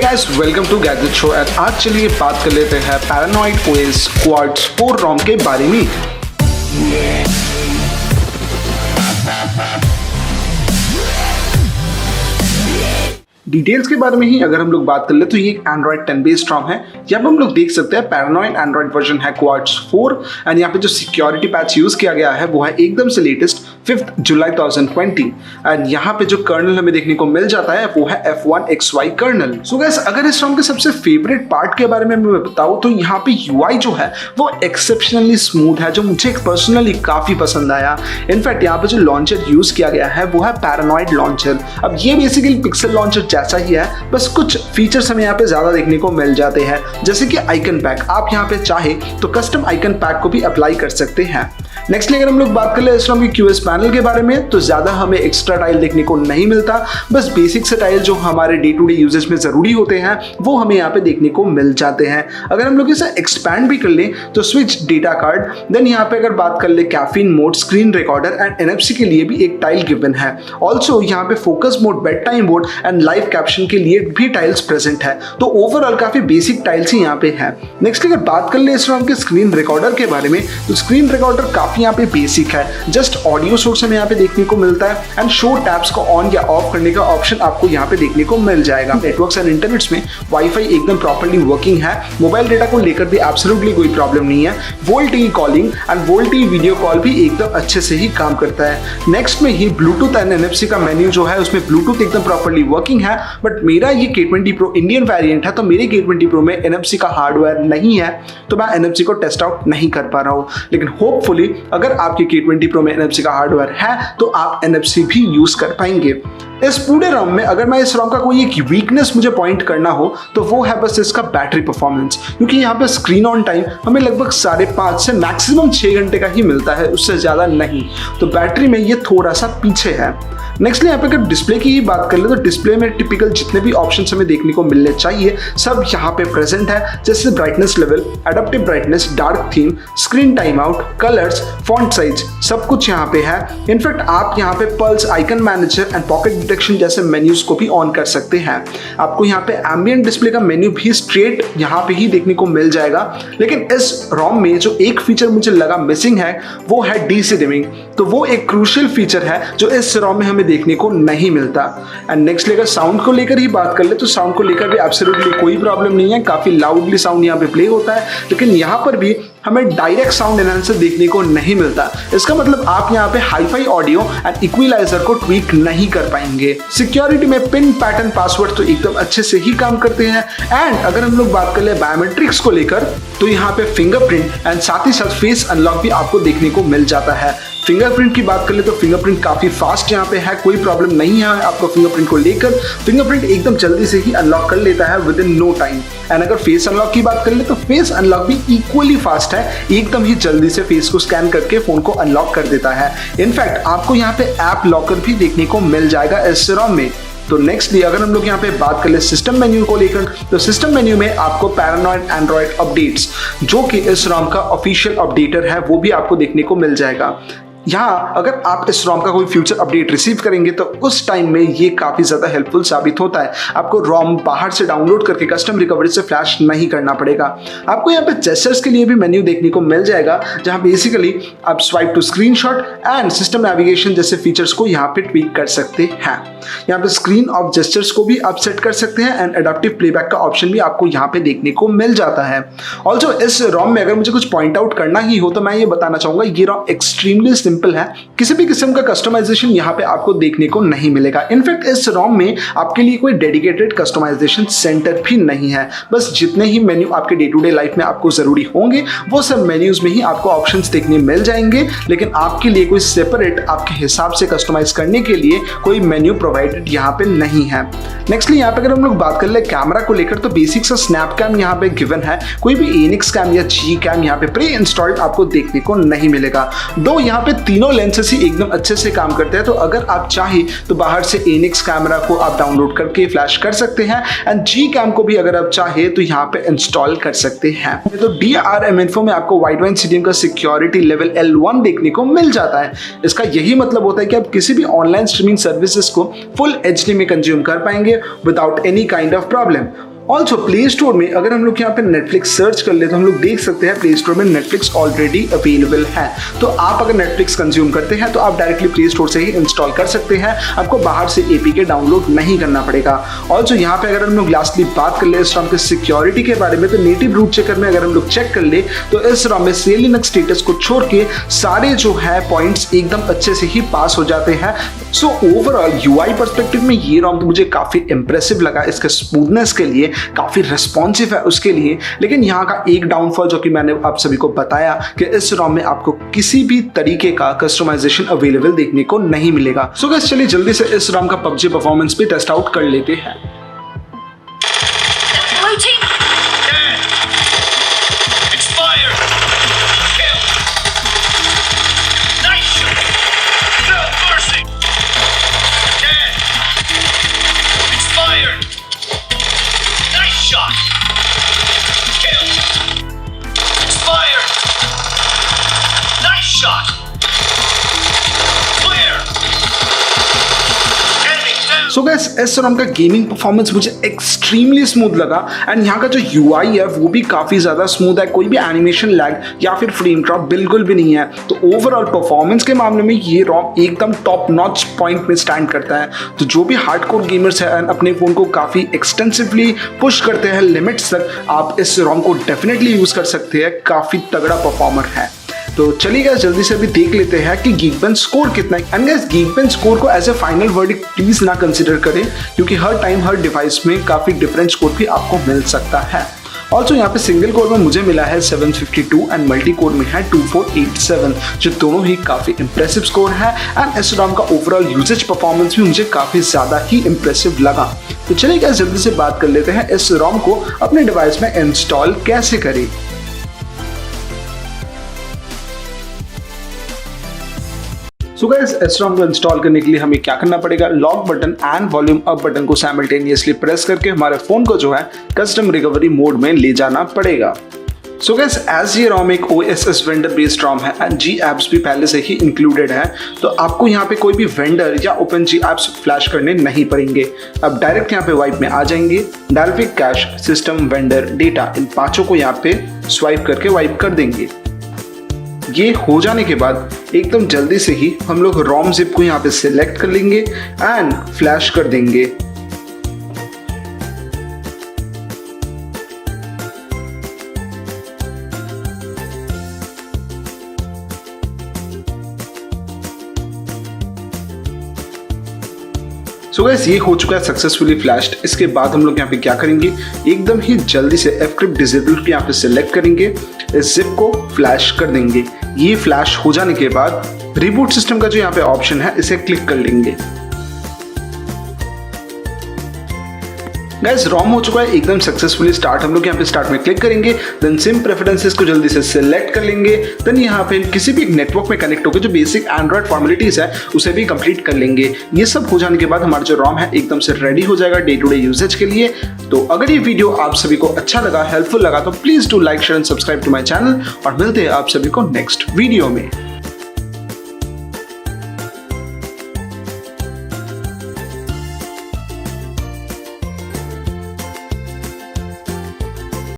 Guys welcome to gadget show and आज चलिए बात कर लेते हैं पैरानॉइड ओएस क्वार्ट्स 4 रॉम के बारे में। डिटेल्स के बारे में ही अगर हम लोग बात कर ले तो ये एक एंड्रॉइड 10 बेस्ड रॉम है। यहाँ पे हम लोग देख सकते हैं पैरानॉइड एंड्रॉइड वर्जन है क्वार्ट्स 4 एंड यहाँ पे जो सिक्योरिटी पैच यूज किया गया है वो है एकदम से लेटेस्ट 5 जुलाई 2020 एंड यहाँ पे जो कर्नल हमें देखने को मिल जाता है वो है F1XY कर्नल। सो गाइस अगर इस रॉम के सबसे फेवरेट पार्ट के बारे में मैं बताऊँ तो यहाँ पे UI जो है वो एक्सेप्शनली स्मूथ है, जो मुझे पर्सनली काफी पसंद आया। इनफैक्ट यहाँ पे जो लॉन्चर यूज किया गया है वो है पैरानॉइड लॉन्चर। अब ये बेसिकली पिक्सल लॉन्चर जैसा ही है, बस कुछ फीचर्स हमें यहाँ पे ज्यादा देखने को मिल जाते हैं, जैसे कि आइकन पैक। आप यहाँ पे चाहे तो कस्टम आइकन पैक को भी अप्लाई कर सकते हैं। नेक्स्टली अगर हम लोग बात कर ले इस रॉम की QS पैनल के बारे में तो ज्यादा हमें एक्स्ट्रा टाइल देखने को नहीं मिलता, बस बेसिक से टाइल जो हमारे डे टू डे यूजेज में जरूरी होते हैं वो हमें यहाँ पे देखने को मिल जाते हैं। अगर हम लोग इसे एक्सपैंड भी कर लें तो स्विच डेटा कार्ड, देन यहाँ पे अगर बात कर ले caffeine mode, screen recorder and NFC के लिए भी एक टाइल गिवन है। ऑल्सो यहाँ पे focus mode, bed time mode and live caption के लिए भी टाइल्स प्रेजेंट है। तो ओवरऑल काफी बेसिक टाइल्स ही यहाँ पे है। नेक्स्ट अगर बात कर ले इस रॉम के स्क्रीन रिकॉर्डर के बारे में तो स्क्रीन रिकॉर्डर काफी यहाँ पे बेसिक है, जस्ट ऑडियो सोर्स हमें यहाँ पे देखने को मिलता है एंड शो टैब्स को ऑन या ऑफ करने का ऑप्शन आपको यहाँ पे देखने को मिल जाएगा। नेटवर्क्स एंड इंटरनेट्स में वाईफाई एकदम प्रॉपर्ली वर्किंग है। मोबाइल डेटा को लेकर भी एब्सोल्युटली कोई प्रॉब्लम नहीं है। VoLTE calling and VoLTE video call भी एकदम अच्छे से ही काम करता है। नेक्स्ट में ही ब्लूटूथ एंड NFC का मेन्यू जो है उसमें ब्लूटूथ एकदम प्रॉपर्ली वर्किंग है, बट मेरा ये K20pro इंडियन वेरिएंट है तो मेरे K20pro में NFC का हार्डवेयर नहीं है, तो मैं NFC को टेस्ट आउट नहीं कर पा रहा हूँ। लेकिन होपफुली अगर आपके K20pro में NFC का हार्डवेयर है तो आप NFC भी यूज कर पाएंगे। इस पूरे रॉम में अगर मैं इस रॉम का कोई एक वीकनेस मुझे पॉइंट करना हो तो वो है बस इसका बैटरी परफॉर्मेंस, क्योंकि यहाँ पे स्क्रीन ऑन टाइम हमें लगभग 5.5 से मैक्सिमम 6 घंटे का ही मिलता है, उससे ज़्यादा नहीं। तो बैटरी में ये थोड़ा सा पीछे है। नेक्स्टली यहाँ पे अगर डिस्प्ले की ही बात कर ले तो डिस्प्ले में टिपिकल जितने भी ऑप्शंस हमें देखने को मिलने चाहिए सब यहाँ पे प्रेजेंट है, जैसे brightness level, adaptive brightness, dark theme, screen time out, colours, font size, सब कुछ यहाँ पे है। इनफैक्ट आप यहाँ पे pulse, icon manager and pocket detection जैसे मेन्यूज को भी ऑन कर सकते हैं। आपको यहाँ पे एम्बिएंट डिस्प्ले का मेन्यू भी स्ट्रेट यहाँ पे ही देखने को मिल जाएगा। लेकिन इस रॉम में जो एक फीचर मुझे लगा मिसिंग है वो है DC डिमिंग। तो वो एक क्रूशियल फीचर है जो इस रॉम में हमें देखने को नहीं मिलता। एंड नेक्स्ट अगर साउंड को लेकर ही बात कर ले तो साउंड को लेकर भी एब्सोल्युटली कोई प्रॉब्लम नहीं है, काफी लाउडली साउंड यहाँ पे प्ले होता है। लेकिन यहाँ पर भी हमें डायरेक्ट साउंड एनहांसर देखने को नहीं मिलता। इसका मतलब आप यहाँ पे हाई-फाई ऑडियो एंड इक्विलाइजर को ट्वीक नहीं कर पाएंगे। सिक्योरिटी में पिन पैटर्न पासवर्ड तो एकदम अच्छे से ही काम करते हैं। एंड अगर हम लोग बात कर ले बायोमेट्रिक्स को लेकर तो यहाँ पे फिंगरप्रिंट एंड साथ ही साथ फेस अनलॉक भी आपको देखने को मिल जाता है। फिंगरप्रिंट की बात कर ले तो फिंगरप्रिंट काफी फास्ट यहाँ पे है, कोई प्रॉब्लम नहीं है आपको फिंगरप्रिंट को लेकर। फिंगरप्रिंट एकदम जल्दी से ही अनलॉक कर लेता है with in no time. And अगर फेस अनलॉक की बात कर ले तो फेस अनलॉक भी इक्वली फास्ट है, एकदम ही जल्दी से फेस को स्कैन करके फोन को अनलॉक कर देता है। इनफैक्ट आपको यहाँ पे ऐप लॉकर भी देखने को मिल जाएगा इस रॉम में। तो नेक्स्टली अगर हम लोग यहाँ पे बात कर ले सिस्टम मेन्यू को लेकर तो सिस्टम मेन्यू में आपको पैरानॉइड एंड्रॉइड अपडेट्स जो कि इस रॉम का ऑफिशियल अपडेटर है वो भी आपको देखने को मिल जाएगा। यहाँ अगर आप इस रॉम का कोई फ्यूचर अपडेट रिसीव करेंगे तो उस टाइम में ये काफी ज्यादा हेल्पफुल साबित होता है। आपको रॉम बाहर से डाउनलोड करके कस्टम रिकवरी से फ्लैश नहीं करना पड़ेगा। आपको यहाँ पे जेस्चर्स के लिए भी मेन्यू देखने को मिल जाएगा, जहाँ बेसिकली आप swipe to screenshot and system navigation जैसे फीचर्स को यहाँ पे ट्वीक कर सकते हैं। यहाँ पे स्क्रीन ऑफ जेस्चर्स को भी आप सेट कर सकते हैं एंड एडाप्टिव प्लेबैक का ऑप्शन भी आपको यहाँ पे देखने को मिल जाता है। ऑल्सो इस रॉम में अगर मुझे कुछ पॉइंट आउट करना ही हो तो मैं ये बताना चाहूंगा ये रॉम एक्सट्रीमली सिंपल है। किसी भी किस्म का कस्टमाइजेशन यहाँ पे आपको देखने को नहीं मिलेगा। इनफैक्ट इस रॉम में आपके लिए कोई डेडिकेटेड कस्टमाइजेशन सेंटर भी नहीं है। बस जितने ही मेन्यू आपके डे टू डे लाइफ में आपको जरूरी होंगे वो सब मेन्यूज में ही आपको ऑप्शंस देखने मिल जाएंगे, लेकिन आपके लिए कोई सेपरेट आपके हिसाब से कस्टमाइज करने के लिए कोई मेन्यू प्रोवाइडेड यहाँ पे नहीं है। नेक्स्टली यहाँ पे अगर हम लोग बात कर ले कैमरा को लेकर तो बेसिक सा स्नैप कैम यहाँ पे गिवन है, कोई भी एनिक्स कैम या जी कैम यहाँ पे प्री इंस्टॉल्ड आपको देखने को नहीं मिलेगा। दो यहाँ पे तीनों लेंसेस ही एकदम अच्छे से काम करते हैं, तो अगर आप चाहे तो बाहर से एनिक्स कैमरा को आप डाउनलोड करके फ्लैश कर सकते हैं एंड जी कैम को भी अगर आप चाहे तो यहाँ पे इंस्टॉल कर सकते हैं। तो DRM इन्फो में आपको वाइड बैंड CDM का सिक्योरिटी लेवल L1 देखने को मिल जाता है। इसका यही मतलब होता है कि आप किसी भी ऑनलाइन स्ट्रीमिंग सर्विसेज को फुल HD में कंज्यूम कर पाएंगे without any kind of problem. Also play store में अगर हम लोग यहाँ पे नेटफ्लिक्स सर्च कर ले तो हम लोग देख सकते हैं प्ले स्टोर में नेटफ्लिक्स ऑलरेडी अवेलेबल है। तो आप अगर नेटफ्लिक्स कंज्यूम करते हैं तो आप डायरेक्टली प्ले स्टोर से ही इंस्टॉल कर सकते हैं, आपको बाहर से एपीके डाउनलोड नहीं करना पड़ेगा। ऑल्सो यहाँ पे अगर हम लोग लास्टली बात कर ले इस ROM के सिक्योरिटी के बारे में, तो नेटिव रूट चेकर में अगर हम लोग चेक कर ले तो इस ROM में सेल लिनक्स स्टेटस को छोड़ के सारे जो है पॉइंट्स एकदम अच्छे से ही पास हो जाते हैं। सो ओवरऑल यूआई पर्सपेक्टिव में ये ROM तो मुझे काफी इंप्रेसिव लगा, इसके स्मूथनेस के लिए, काफी रिस्पॉन्सिव है उसके लिए। लेकिन यहाँ का एक डाउनफॉल जो कि मैंने आप सभी को बताया कि इस ROM में आपको किसी भी तरीके का कस्टमाइजेशन अवेलेबल देखने को नहीं मिलेगा। सो गाइस चलिए जल्दी से इस ROM का पबजी परफॉर्मेंस भी टेस्ट आउट कर लेते हैं। सो गाइस इस ROM का गेमिंग परफॉर्मेंस मुझे एक्सट्रीमली स्मूथ लगा एंड यहाँ का जो यूआई है वो भी काफी ज्यादा स्मूथ है, कोई भी एनिमेशन लैग या फिर फ्रेम ड्रॉप बिल्कुल भी नहीं है। तो ओवरऑल परफॉर्मेंस के मामले में ये ROM एकदम टॉप नॉच पॉइंट में स्टैंड करता है। तो जो भी हार्डकोर गेमर्स हैं अपने फोन को काफी एक्सटेंसिवली पुश करते हैं लिमिट्स तक, आप इस ROM को डेफिनेटली यूज कर सकते हैं, काफी तगड़ा परफॉर्मर है। तो चलिए गाइस जल्दी से अभी देख लेते हैं कि geekbench स्कोर कितना है। एंड गाइस geekbench स्कोर को as a final verdict please ना कंसीडर करें, क्योंकि हर टाइम हर डिवाइस में काफी डिफरेंट स्कोर भी आपको मिल सकता है। ऑल्सो यहाँ पे सिंगल कोर में मुझे मिला है 752 एंड मल्टी कोर में है 2487, जो दोनों ही काफी इंप्रेसिव स्कोर है। एंड इस ROM का ओवरऑल यूजेज परफॉर्मेंस भी मुझे काफी ज्यादा ही इंप्रेसिव लगा। तो चलिए गाइस जल्दी से बात कर लेते हैं इस ROM को अपने डिवाइस में इंस्टॉल कैसे करें। सो गाइस इस ROM को इंस्टॉल करने के लिए हमें क्या करना पड़ेगा, lock button and volume up button को साइमल्टेनियसली प्रेस करके हमारे फोन को जो है कस्टम रिकवरी मोड में ले जाना पड़ेगा। सो गाइस एज ये ROM एक OSS वेंडर बेस्ड ROM है एंड जी एप्स भी पहले से ही इंक्लूडेड है, तो आपको यहाँ पे कोई भी वेंडर या ओपन जी एप्स फ्लैश करने नहीं पड़ेंगे। अब डायरेक्ट यहाँ पे वाइप में आ जाएंगे, direct cash, system, vendor, data, इन पांचों को यहाँ पे स्वाइप करके वाइप कर देंगे। ये हो जाने के बाद एकदम जल्दी से ही हम लोग ROM जिप को यहाँ पे सिलेक्ट कर लेंगे एंड फ्लैश कर देंगे। सो गाइस ये हो चुका है सक्सेसफुली फ्लैश्ड। इसके बाद हम लोग यहाँ पे क्या करेंगे, एकदम ही जल्दी से एफक्रिप्ट डिसेबल यहाँ पे सिलेक्ट करेंगे, इस जिप को फ्लैश कर देंगे। ये फ्लैश हो जाने के बाद रिबूट सिस्टम का जो यहाँ पे ऑप्शन है इसे क्लिक कर लेंगे। गाइस ROM हो चुका है एकदम सक्सेसफुली स्टार्ट। हम लोग यहाँ पे स्टार्ट में क्लिक करेंगे, देन सिम प्रेफरेंसेस को जल्दी से सिलेक्ट कर लेंगे, देन यहाँ पे किसी भी नेटवर्क में कनेक्ट होकर जो बेसिक एंड्रॉइड फॉर्मेलिटीज है उसे भी कंप्लीट कर लेंगे। ये सब हो जाने के बाद हमारा जो ROM है एकदम से रेडी हो जाएगा डे टू डे यूजेज के लिए। तो अगर ये वीडियो आप सभी को अच्छा लगा, हेल्पफुल लगा, तो please do like, share and subscribe to my channel और मिलते हैं आप सभी को नेक्स्ट वीडियो में।